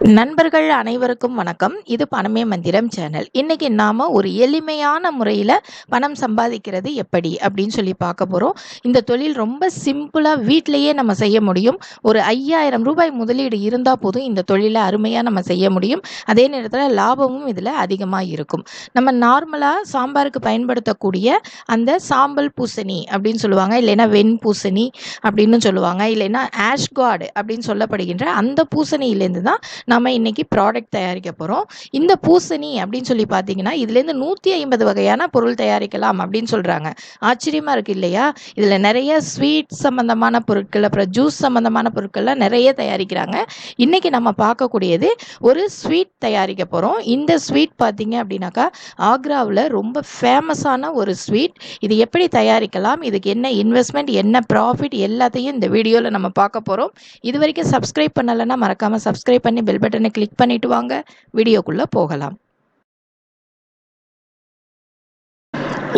நண்பர்கள் அனைவருக்கும் வணக்கம். இது பணமே மந்திரம் சேனல். இன்னைக்கு நாம ஒரு எளிமையான முறையில் பணம் சம்பாதிக்கிறது எப்படி அப்படின்னு சொல்லி பார்க்க போகிறோம். இந்த தொழில் ரொம்ப சிம்பிளாக வீட்டிலையே நம்ம செய்ய முடியும். ஒரு 5000 ரூபாய் முதலீடு இருந்தால் போதும் இந்த தொழிலை அருமையாக நம்ம செய்ய முடியும். அதே நேரத்தில் லாபமும் இதில் அதிகமாக இருக்கும். நம்ம நார்மலாக சாம்பாருக்கு பயன்படுத்தக்கூடிய அந்த சாம்பல் பூசணி அப்படின்னு சொல்லுவாங்க, இல்லைன்னா வெண் பூசணி அப்படின்னு சொல்லுவாங்க, இல்லைன்னா ஆஷ்கார்டு அப்படின்னு சொல்லப்படுகின்ற அந்த பூசணியிலேருந்து தான் நம்ம இன்னைக்கு ப்ராடக்ட் தயாரிக்க போகிறோம். இந்த பூசணி அப்படின்னு சொல்லி பார்த்தீங்கன்னா இதுலேருந்து 150 வகையான பொருள் தயாரிக்கலாம் அப்படின்னு சொல்கிறாங்க. ஆச்சரியமாக இருக்குது இல்லையா? இதில் நிறைய ஸ்வீட் சம்மந்தமான பொருட்கள், அப்புறம் ஜூஸ் சம்மந்தமான பொருட்கள்லாம் நிறைய தயாரிக்கிறாங்க. இன்றைக்கி நம்ம பார்க்கக்கூடியது ஒரு ஸ்வீட் தயாரிக்க போகிறோம். இந்த ஸ்வீட் பார்த்தீங்க அப்படின்னாக்கா ஆக்ராவில் ரொம்ப ஃபேமஸான ஒரு ஸ்வீட். இது எப்படி தயாரிக்கலாம், இதுக்கு என்ன இன்வெஸ்ட்மெண்ட், என்ன ப்ராஃபிட், எல்லாத்தையும் இந்த வீடியோவில் நம்ம பார்க்க போகிறோம். இது வரைக்கும் சப்ஸ்கிரைப் பண்ணலைன்னா மறக்காமல் சப்ஸ்கிரைப் பண்ணி பெல் பட்டனை கிளிக் பண்ணிட்டு வாங்க, வீடியோக்குள்ள போகலாம்.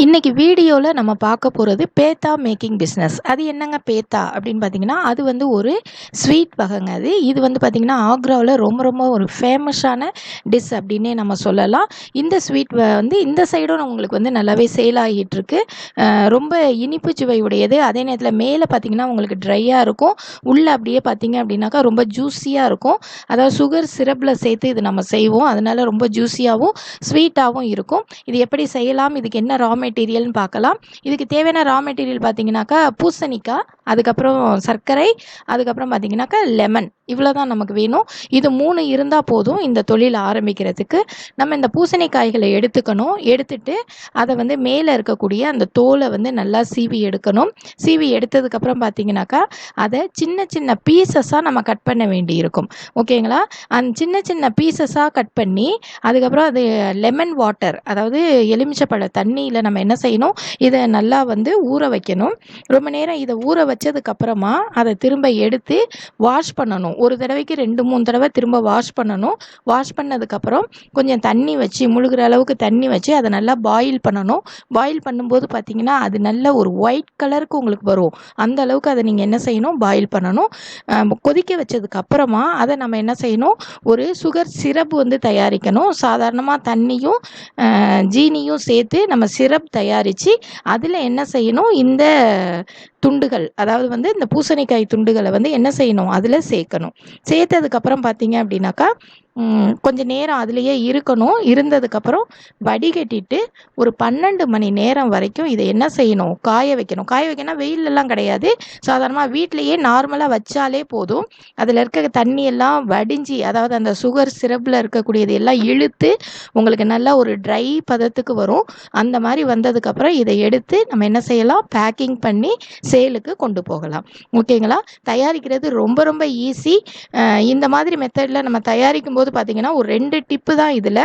இன்னைக்கு வீடியோவில் நம்ம பார்க்க போகிறது பேத்தா மேக்கிங் பிஸ்னஸ். அது என்னங்க பேத்தா அப்படின்னு பார்த்தீங்கன்னா அது வந்து ஒரு ஸ்வீட் வகைங்க. இது வந்து பார்த்திங்கன்னா ஆக்ராவில் ரொம்ப ரொம்ப ஒரு ஃபேமஸான டிஷ் அப்படின்னே நம்ம சொல்லலாம். இந்த ஸ்வீட் வந்து இந்த சைடும் உங்களுக்கு வந்து நல்லாவே சேல் ஆகிட்டு இருக்கு. ரொம்ப இனிப்பு சுவை உடையது. அதே நேரத்தில் மேலே பார்த்திங்கன்னா உங்களுக்கு ட்ரையாக இருக்கும், உள்ளே அப்படியே பார்த்திங்க அப்படின்னாக்கா ரொம்ப ஜூஸியாக இருக்கும். அதாவது சுகர் சிரப்பில் சேர்த்து இது நம்ம செய்வோம், அதனால ரொம்ப ஜூஸியாகவும் ஸ்வீட்டாகவும் இருக்கும். இது எப்படி செய்யலாம், இதுக்கு என்ன ரா மெட்டீரியல்னு பார்க்கலாம். இதுக்கு தேவையான ரா மெட்டீரியல் பார்த்தீங்கன்னாக்கா பூசணிக்காய், அதுக்கப்புறம் சர்க்கரை, அதுக்கப்புறம் பார்த்தீங்கன்னாக்கா லெமன், இவ்வளோ தான் நமக்கு வேணும். இது 3 இருந்தால் போதும் இந்த தொழில் ஆரம்பிக்கிறதுக்கு. நம்ம இந்த பூசணிக்காய்களை எடுத்துக்கணும். எடுத்துட்டு அதை வந்து மேலே இருக்கக்கூடிய அந்த தோலை வந்து நல்லா சீவி எடுக்கணும். சீவி எடுத்ததுக்கப்புறம் பார்த்தீங்கன்னாக்கா அதை சின்ன சின்ன பீசஸாக நம்ம கட் பண்ண வேண்டி இருக்கும். ஓகேங்களா? அந்த சின்ன சின்ன பீசஸாக கட் பண்ணி அதுக்கப்புறம் அது லெமன் வாட்டர், அதாவது எலுமிச்சப்பழ தண்ணியில் நம்ம என்ன செய்யணும், இதை நல்லா வந்து ஊற வைக்கணும். ரொம்ப நேரம் இதை ஊற வச்சதுக்கப்புறமா அதை திரும்ப எடுத்து வாஷ் பண்ணணும். ஒரு தடவைக்கு 2-3 தடவை திரும்ப வாஷ் பண்ணணும். வாஷ் பண்ணதுக்கப்புறம் கொஞ்சம் தண்ணி வச்சு, முழுகிற அளவுக்கு தண்ணி வச்சு அதை நல்லா பாயில் பண்ணணும். பாயில் பண்ணும்போது பார்த்திங்கன்னா அது நல்ல ஒரு ஒயிட் கலருக்கு உங்களுக்கு வரும். அந்த அளவுக்கு அதை நீங்கள் என்ன செய்யணும், பாயில் பண்ணணும். கொதிக்க வச்சதுக்கப்புறமா அதை நம்ம என்ன செய்யணும், ஒரு சுகர் சிரப் வந்து தயாரிக்கணும். சாதாரணமாக தண்ணியும் ஜீனியும் சேர்த்து நம்ம சிரப் தயாரித்து அதில் என்ன செய்யணும், இந்த துண்டுகள், அதாவது வந்து இந்த பூசணிக்காய் துண்டுகளை வந்து என்ன செய்யணும், அதில் சேர்க்கணும். சேர்த்ததுக்கப்புறம் பார்த்தீங்க அப்படின்னாக்கா கொஞ்சம் நேரம் அதுலேயே இருக்கணும். இருந்ததுக்கப்புறம் வடிகட்டிட்டு ஒரு 12 மணி நேரம் வரைக்கும் இதை என்ன செய்யணும், காய வைக்கணும். காய வைக்கணும் வெயிலெல்லாம் கிடையாது, சாதாரணமாக வீட்டிலையே நார்மலாக வச்சாலே போதும். அதில் இருக்க தண்ணியெல்லாம் வடிஞ்சு, அதாவது அந்த சுகர் சிரப்பில் இருக்கக்கூடியது எல்லாம் இழுத்து உங்களுக்கு நல்லா ஒரு ட்ரை பதத்துக்கு வரும். அந்த மாதிரி வந்ததுக்கப்புறம் இதை எடுத்து நம்ம என்ன செய்யலாம், பேக்கிங் பண்ணி சேலுக்கு கொண்டு போகலாம். ஓகேங்களா? தயாரிக்கிறது ரொம்ப ரொம்ப ஈஸி. இந்த மாதிரி மெத்தடில் நம்ம தயாரிக்கும் போது பார்த்தீங்கன்னா ஒரு 2 டிப்பு தான் இதில்.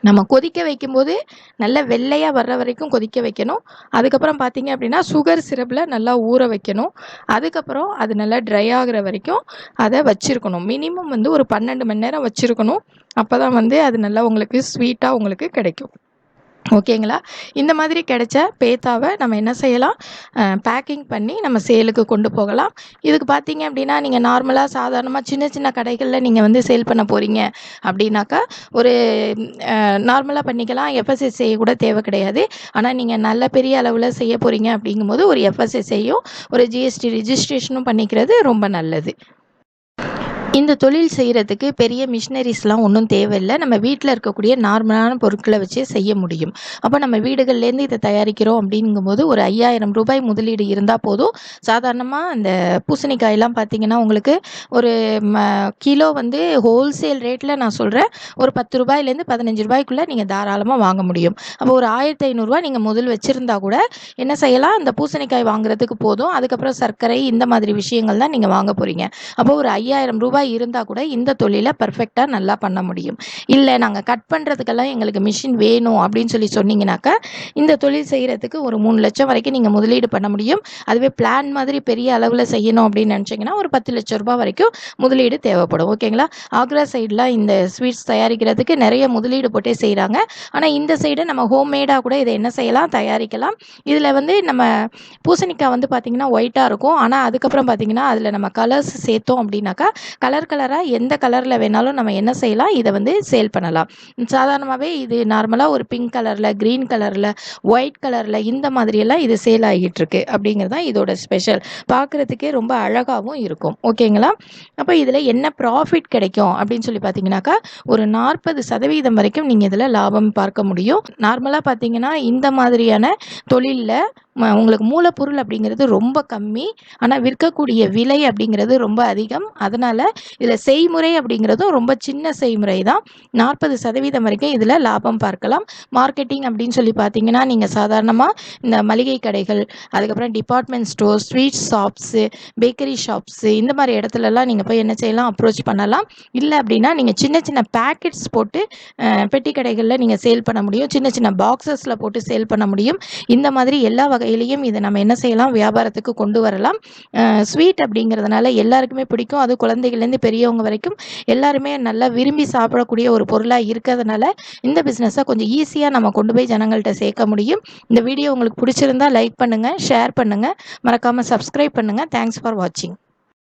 நம்ம கொதிக்க வைக்கும்போது நல்லா வெள்ளையாக வர்ற வரைக்கும் கொதிக்க வைக்கணும். அதுக்கப்புறம் பார்த்தீங்க அப்படின்னா சுகர் சிரப்பில் நல்லா ஊற வைக்கணும். அதுக்கப்புறம் அது நல்லா ட்ரை ஆகிற வரைக்கும் அதை வச்சுருக்கணும். மினிமம் வந்து ஒரு 12 மணி நேரம் வச்சுருக்கணும். அப்போ தான் வந்து அது நல்லா உங்களுக்கு ஸ்வீட்டாக உங்களுக்கு கிடைக்கும். ஓகேங்களா? இந்த மாதிரி கிடைச்ச பேத்தாவை நம்ம என்ன செய்யலாம், பேக்கிங் பண்ணி நம்ம சேலுக்கு கொண்டு போகலாம். இதுக்கு பார்த்தீங்க அப்படின்னா நீங்கள் நார்மலாக சாதாரணமாக சின்ன சின்ன கடைகளில் நீங்கள் வந்து சேல் பண்ண போகிறீங்க அப்படின்னாக்கா ஒரு நார்மலாக பண்ணிக்கலாம். எஃப்எஸ்எஸ்ஐ கூட தேவை கிடையாது. ஆனால் நீங்கள் நல்ல பெரிய அளவில் செய்ய போகிறீங்க அப்படிங்கும்போது ஒரு எஃப்எஸ்எஸ்ஐயும் ஒரு ஜிஎஸ்டி ரிஜிஸ்ட்ரேஷனும் பண்ணிக்கிறது ரொம்ப நல்லது. இந்த தொழில் செய்கிறதுக்கு பெரிய மிஷினரிஸ்லாம் ஒன்றும் தேவையில்லை. நம்ம வீட்டில் இருக்கக்கூடிய நார்மலான பொருட்களை வச்சே செய்ய முடியும். அப்போ நம்ம வீடுகள்லேருந்து இதை தயாரிக்கிறோம் அப்படிங்கும்போது ஒரு 5000 ரூபாய் முதலீடு இருந்தால் போதும். சாதாரணமாக இந்த பூசணிக்காயெல்லாம் பார்த்திங்கன்னா உங்களுக்கு ஒரு கிலோ வந்து ஹோல்சேல் ரேட்டில் நான் சொல்கிறேன், ஒரு 10 ரூபாயிலேருந்து 15 ரூபாய்க்குள்ளே நீங்கள் தாராளமாக வாங்க முடியும். அப்போ ஒரு 1500 ரூபா நீங்கள் முதல் வச்சுருந்தா கூட என்ன செய்யலாம், இந்த பூசணிக்காய் வாங்குறதுக்கு போதும். அதுக்கப்புறம் சர்க்கரை, இந்த மாதிரி விஷயங்கள் தான் நீங்கள் வாங்க போகிறீங்க. அப்போ ஒரு 5000 ரூபாய் இருந்தால் கூட இந்த தொழிலை பர்ஃபெக்டாக நல்லா பண்ண முடியும். இல்லை நாங்கள் கட் பண்ணுறதுக்கெல்லாம் எங்களுக்கு மிஷின் வேணும் அப்படின்னு சொல்லி சொன்னீங்கன்னாக்கா இந்த தொழில் செய்கிறதுக்கு ஒரு 3 லட்சம் வரைக்கும் நீங்கள் முதலீடு பண்ண முடியும். அதுவே பிளான் மாதிரி பெரிய அளவில் செய்யணும் அப்படின்னு நினச்சிங்கன்னா ஒரு 10 லட்சம் ரூபாய் வரைக்கும் முதலீடு தேவைப்படும். ஓகேங்களா? ஆக்ரா சைடில் இந்த ஸ்வீட்ஸ் தயாரிக்கிறதுக்கு நிறைய முதலீடு போட்டே செய்கிறாங்க. ஆனால் இந்த சைடு நம்ம ஹோம்மேடாக கூட இதை என்ன செய்யலாம், தயாரிக்கலாம். இதில் வந்து நம்ம பூசணிக்காய் வந்து பார்த்திங்கன்னா ஒயிட்டாக இருக்கும். ஆனால் அதுக்கப்புறம் பார்த்திங்கன்னா அதில் நம்ம கலர்ஸ் சேர்த்தோம் அப்படின்னாக்கா கலராக எந்த கலரில் வேணாலும் நம்ம என்ன செய்யலாம், இதை வந்து சேல் பண்ணலாம். சாதாரணமாகவே இது நார்மலாக ஒரு பிங்க் கலரில், க்ரீன் கலரில், ஒயிட் கலரில் இந்த மாதிரியெல்லாம் இது சேல் ஆகிட்டு இருக்கு. அப்படிங்கிறது தான் இதோட ஸ்பெஷல். பார்க்குறதுக்கே ரொம்ப அழகாகவும் இருக்கும். ஓகேங்களா? அப்போ இதில் என்ன ப்ராஃபிட் கிடைக்கும் அப்படின்னு சொல்லி பார்த்தீங்கன்னாக்கா, ஒரு 40% வரைக்கும் நீங்கள் இதில் லாபம் பார்க்க முடியும். நார்மலாக பார்த்தீங்கன்னா இந்த மாதிரியான தொழிலில் உங்களுக்கு மூலப்பொருள் அப்படிங்கிறது ரொம்ப கம்மி, ஆனால் விற்கக்கூடிய விலை அப்படிங்கிறது ரொம்ப அதிகம். அதனால் இதில் செய்முறை அப்படிங்கிறதும் ரொம்ப சின்ன செய்முறை தான். 40% வரைக்கும் இதில் லாபம் பார்க்கலாம். மார்க்கெட்டிங் அப்படின்னு சொல்லி பார்த்தீங்கன்னா, நீங்கள் சாதாரணமாக இந்த மளிகை கடைகள், அதுக்கப்புறம் department store, sweet shops, bakery shops இந்த மாதிரி இடத்துலலாம் நீங்கள் போய் என்ன செய்யலாம், அப்ரோச் பண்ணலாம். இல்லை அப்படின்னா நீங்கள் சின்ன சின்ன பேக்கெட்ஸ் போட்டு பெட்டி கடைகளில் நீங்கள் சேல் பண்ண முடியும். சின்ன சின்ன பாக்ஸஸில் போட்டு சேல் பண்ண முடியும். இந்த மாதிரி எல்லா வகையிலையும் இதை நம்ம என்ன செய்யலாம், வியாபாரத்துக்கு கொண்டு வரலாம். ஸ்வீட் அப்படிங்கிறதுனால எல்லாருக்குமே பிடிக்கும். அது குழந்தைகள்லேருந்து பெரியவங்க வரைக்கும் எல்லாருமே நல்லா விரும்பி சாப்பிடக்கூடிய ஒரு பொருளாக இருக்கிறதுனால இந்த பிஸ்னஸை கொஞ்சம் ஈஸியாக நம்ம கொண்டு போய் ஜனங்கள்கிட்ட சேர்க்க முடியும். இந்த வீடியோ உங்களுக்கு பிடிச்சிருந்தா லைக் பண்ணுங்கள், ஷேர் பண்ணுங்கள், மறக்காமல் சப்ஸ்கிரைப் பண்ணுங்கள். தேங்க்ஸ் ஃபார் வாட்சிங்.